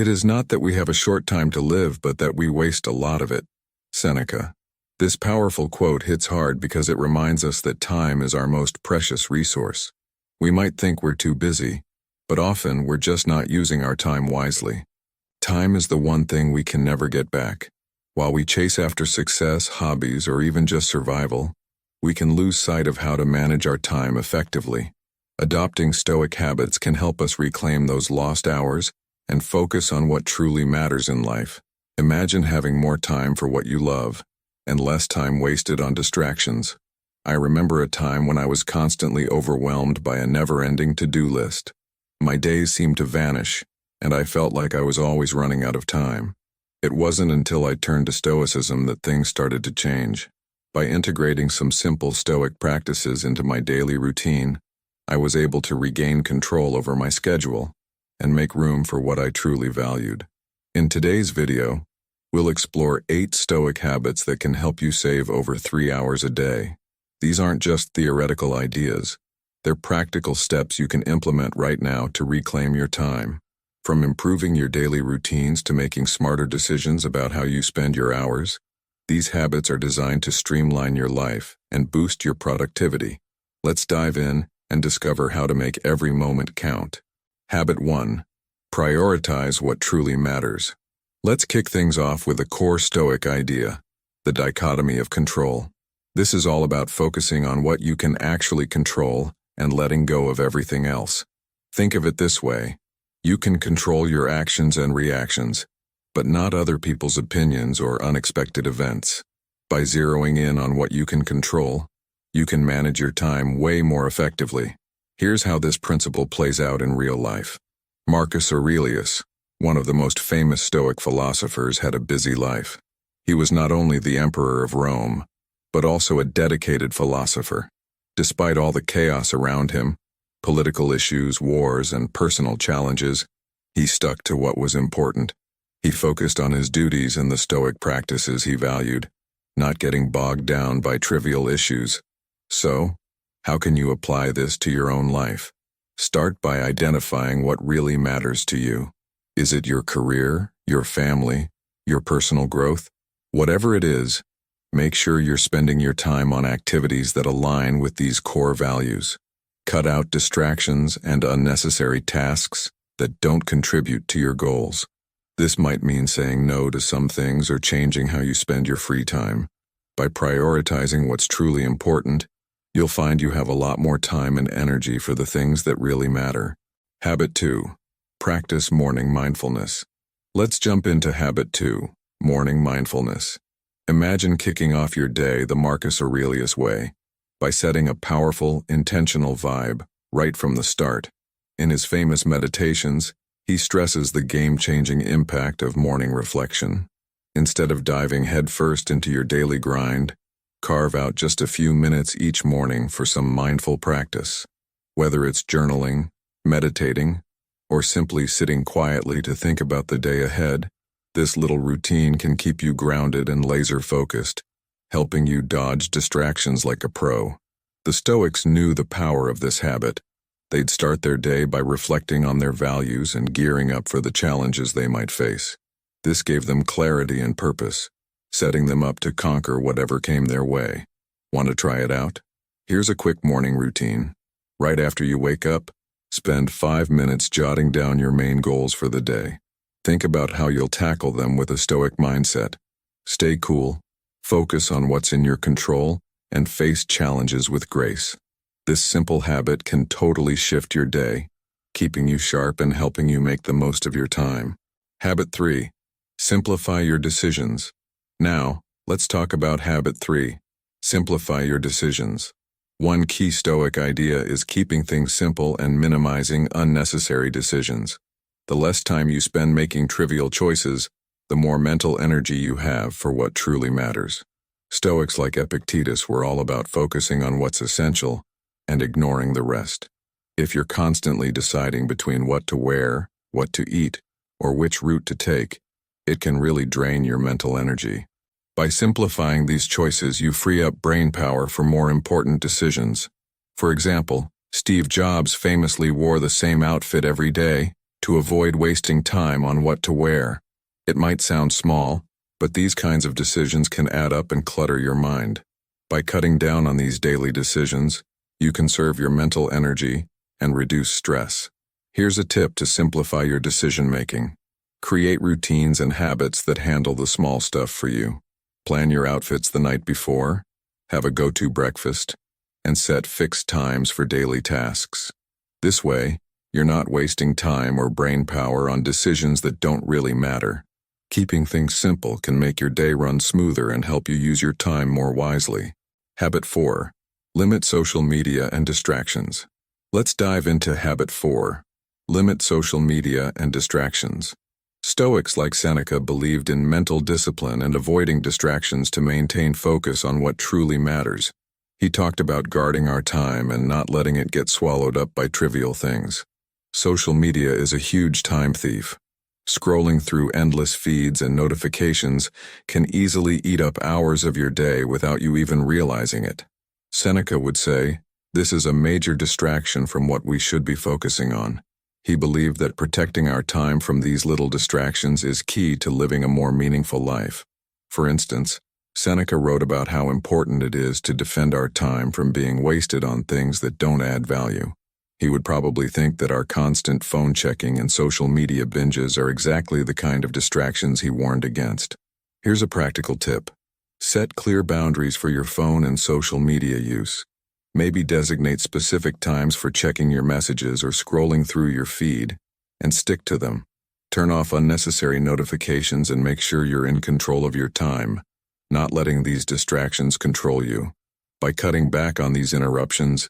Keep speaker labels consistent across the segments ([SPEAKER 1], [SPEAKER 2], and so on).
[SPEAKER 1] It is not that we have a short time to live, but that we waste a lot of it. Seneca. This powerful quote hits hard because it reminds us that time is our most precious resource. We might think we're too busy, but often we're just not using our time wisely. Time is the one thing we can never get back. While we chase after success, hobbies, or even just survival, we can lose sight of how to manage our time effectively. Adopting Stoic habits can help us reclaim those lost hours and focus on what truly matters in life. Imagine having more time for what you love and less time wasted on distractions. I remember a time when I was constantly overwhelmed by a never-ending to-do list. My days seemed to vanish, and I felt like I was always running out of time. It wasn't until I turned to Stoicism that things started to change. By integrating some simple Stoic practices into my daily routine, I was able to regain control over my schedule and make room for what I truly valued. In today's video, we'll explore 8 Stoic habits that can help you save over 3 hours a day. These aren't just theoretical ideas. They're practical steps you can implement right now to reclaim your time. From improving your daily routines to making smarter decisions about how you spend your hours, these habits are designed to streamline your life and boost your productivity. Let's dive in and discover how to make every moment count. Habit 1. Prioritize what truly matters. Let's kick things off with a core Stoic idea, the dichotomy of control. This is all about focusing on what you can actually control and letting go of everything else. Think of it this way. You can control your actions and reactions, but not other people's opinions or unexpected events. By zeroing in on what you can control, you can manage your time way more effectively. Here's how this principle plays out in real life. Marcus Aurelius, one of the most famous Stoic philosophers, had a busy life. He was not only the emperor of Rome, but also a dedicated philosopher. Despite all the chaos around him, political issues, wars, and personal challenges, he stuck to what was important. He focused on his duties and the Stoic practices he valued, not getting bogged down by trivial issues. So, how can you apply this to your own life? Start by identifying what really matters to you. Is it your career, your family, your personal growth? Whatever it is, make sure you're spending your time on activities that align with these core values. Cut out distractions and unnecessary tasks that don't contribute to your goals. This might mean saying no to some things or changing how you spend your free time. By prioritizing what's truly important, you'll find you have a lot more time and energy for the things that really matter. Habit 2. Practice morning mindfulness. Let's jump into Habit 2, morning mindfulness. Imagine kicking off your day the Marcus Aurelius way, by setting a powerful, intentional vibe right from the start. In his famous meditations, he stresses the game-changing impact of morning reflection. Instead of diving headfirst into your daily grind, carve out just a few minutes each morning for some mindful practice. Whether it's journaling, meditating, or simply sitting quietly to think about the day ahead, this little routine can keep you grounded and laser-focused, helping you dodge distractions like a pro. The Stoics knew the power of this habit. They'd start their day by reflecting on their values and gearing up for the challenges they might face. This gave them clarity and purpose, setting them up to conquer whatever came their way. Want to try it out? Here's a quick morning routine. Right after you wake up, spend 5 minutes jotting down your main goals for the day. Think about how you'll tackle them with a Stoic mindset. Stay cool, focus on what's in your control, and face challenges with grace. This simple habit can totally shift your day, keeping you sharp and helping you make the most of your time. Habit 3. Simplify your decisions. Now, let's talk about Habit 3. Simplify your decisions. One key Stoic idea is keeping things simple and minimizing unnecessary decisions. The less time you spend making trivial choices, the more mental energy you have for what truly matters. Stoics like Epictetus were all about focusing on what's essential and ignoring the rest. If you're constantly deciding between what to wear, what to eat, or which route to take, it can really drain your mental energy. By simplifying these choices, you free up brain power for more important decisions. For example, Steve Jobs famously wore the same outfit every day, to avoid wasting time on what to wear. It might sound small, but these kinds of decisions can add up and clutter your mind. By cutting down on these daily decisions, you conserve your mental energy and reduce stress. Here's a tip to simplify your decision-making. Create routines and habits that handle the small stuff for you. Plan your outfits the night before, have a go-to breakfast, and set fixed times for daily tasks. This way, you're not wasting time or brain power on decisions that don't really matter. Keeping things simple can make your day run smoother and help you use your time more wisely. Habit 4. Limit social media and distractions. Let's dive into Habit 4. Limit social media and distractions. Stoics like Seneca believed in mental discipline and avoiding distractions to maintain focus on what truly matters. He talked about guarding our time and not letting it get swallowed up by trivial things. Social media is a huge time thief. Scrolling through endless feeds and notifications can easily eat up hours of your day without you even realizing it. Seneca would say, "This is a major distraction from what we should be focusing on." He believed that protecting our time from these little distractions is key to living a more meaningful life. For instance, Seneca wrote about how important it is to defend our time from being wasted on things that don't add value. He would probably think that our constant phone checking and social media binges are exactly the kind of distractions he warned against. Here's a practical tip. Set clear boundaries for your phone and social media use. Maybe designate specific times for checking your messages or scrolling through your feed, and stick to them. Turn off unnecessary notifications and make sure you're in control of your time, not letting these distractions control you. By cutting back on these interruptions,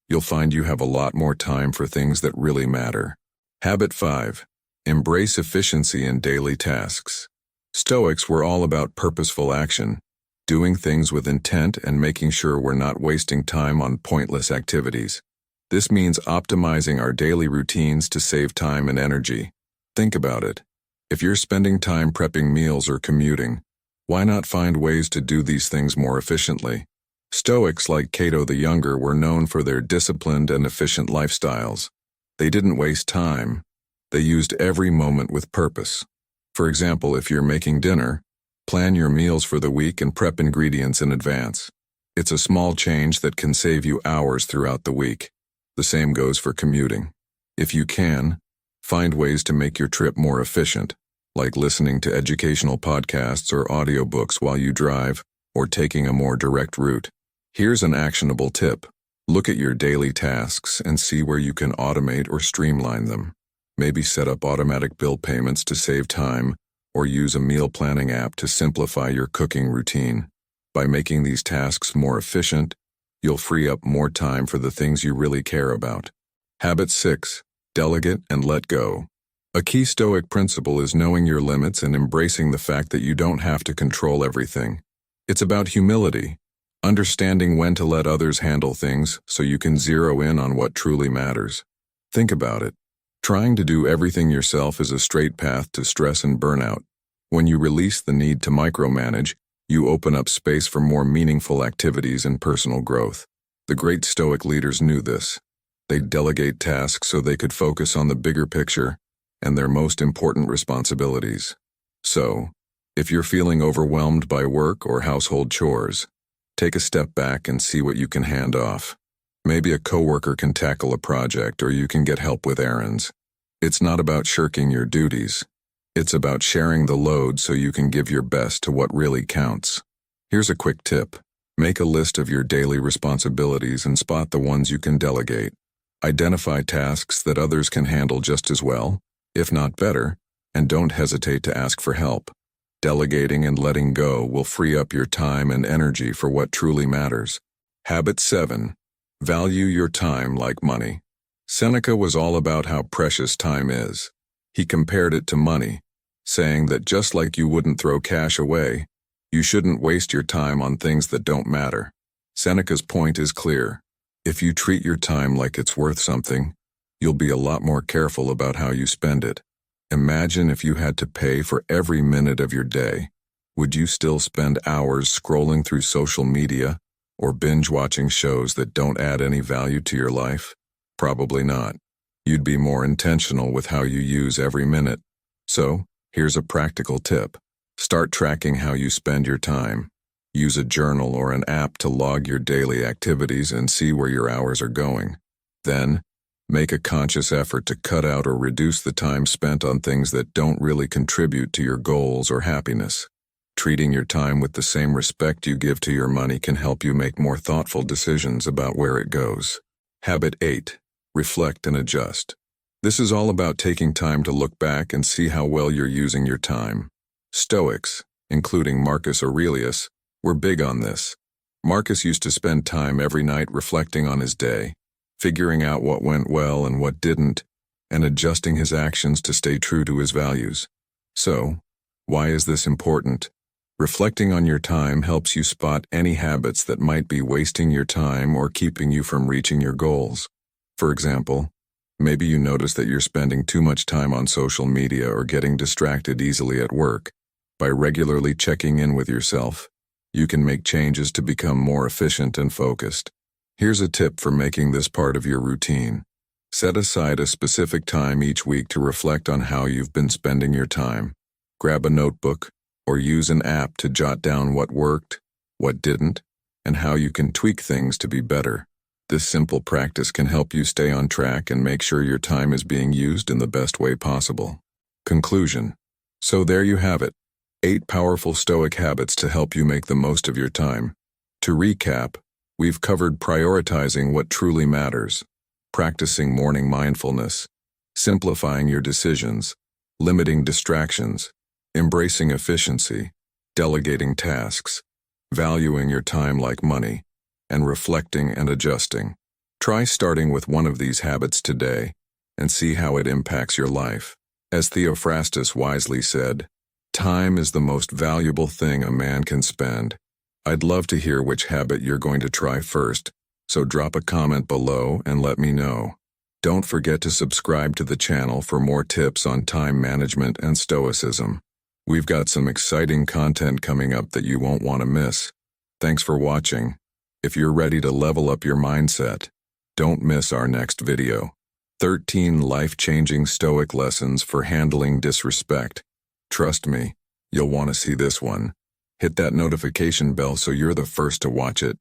[SPEAKER 1] you'll find you have a lot more time for things that really matter. Habit 5. Embrace efficiency in daily tasks. Stoics were all about purposeful action, doing things with intent and making sure we're not wasting time on pointless activities. This means optimizing our daily routines to save time and energy. Think about it. If you're spending time prepping meals or commuting, why not find ways to do these things more efficiently? Stoics like Cato the Younger were known for their disciplined and efficient lifestyles. They didn't waste time. They used every moment with purpose. For example, if you're making dinner, plan your meals for the week and prep ingredients in advance. It's a small change that can save you hours throughout the week. The same goes for commuting. If you can, find ways to make your trip more efficient, like listening to educational podcasts or audiobooks while you drive, or taking a more direct route. Here's an actionable tip. Look at your daily tasks and see where you can automate or streamline them. Maybe set up automatic bill payments to save time, or use a meal planning app to simplify your cooking routine. By making these tasks more efficient, you'll free up more time for the things you really care about. Habit 6. Delegate and let go. A key Stoic principle is knowing your limits and embracing the fact that you don't have to control everything. It's about humility, understanding when to let others handle things so you can zero in on what truly matters. Think about it. Trying to do everything yourself is a straight path to stress and burnout. When you release the need to micromanage, you open up space for more meaningful activities and personal growth. The great Stoic leaders knew this. They'd delegate tasks so they could focus on the bigger picture and their most important responsibilities. So, if you're feeling overwhelmed by work or household chores, take a step back and see what you can hand off. Maybe a coworker can tackle a project, or you can get help with errands. It's not about shirking your duties. It's about sharing the load so you can give your best to what really counts. Here's a quick tip. Make a list of your daily responsibilities and spot the ones you can delegate. Identify tasks that others can handle just as well, if not better, and don't hesitate to ask for help. Delegating and letting go will free up your time and energy for what truly matters. Habit 7. Value your time like money. Seneca was all about how precious time is. He compared it to money, saying that just like you wouldn't throw cash away, you shouldn't waste your time on things that don't matter. Seneca's point is clear. If you treat your time like it's worth something, you'll be a lot more careful about how you spend it. Imagine if you had to pay for every minute of your day. Would you still spend hours scrolling through social media or binge watching shows that don't add any value to your life? Probably not. You'd be more intentional with how you use every minute. So, here's a practical tip. Start tracking how you spend your time. Use a journal or an app to log your daily activities and see where your hours are going. Then, make a conscious effort to cut out or reduce the time spent on things that don't really contribute to your goals or happiness. Treating your time with the same respect you give to your money can help you make more thoughtful decisions about where it goes. Habit 8. Reflect and adjust. This is all about taking time to look back and see how well you're using your time. Stoics, including Marcus Aurelius, were big on this. Marcus used to spend time every night reflecting on his day, figuring out what went well and what didn't, and adjusting his actions to stay true to his values. So, why is this important? Reflecting on your time helps you spot any habits that might be wasting your time or keeping you from reaching your goals. For example, maybe you notice that you're spending too much time on social media or getting distracted easily at work. By regularly checking in with yourself, you can make changes to become more efficient and focused. Here's a tip for making this part of your routine. Set aside a specific time each week to reflect on how you've been spending your time. Grab a notebook or use an app to jot down what worked, what didn't, and how you can tweak things to be better. This simple practice can help you stay on track and make sure your time is being used in the best way possible. Conclusion. So there you have it. 8 powerful Stoic habits to help you make the most of your time. To recap, we've covered prioritizing what truly matters, practicing morning mindfulness, simplifying your decisions, limiting distractions, embracing efficiency, delegating tasks, valuing your time like money, and reflecting and adjusting. Try starting with one of these habits today and see how it impacts your life. As Theophrastus wisely said, time is the most valuable thing a man can spend. I'd love to hear which habit you're going to try first, so drop a comment below and let me know. Don't forget to subscribe to the channel for more tips on time management and Stoicism. We've got some exciting content coming up that you won't want to miss. Thanks for watching. If you're ready to level up your mindset, don't miss our next video. 13 life-changing Stoic lessons for handling disrespect. Trust me, you'll want to see this one. Hit that notification bell so you're the first to watch it.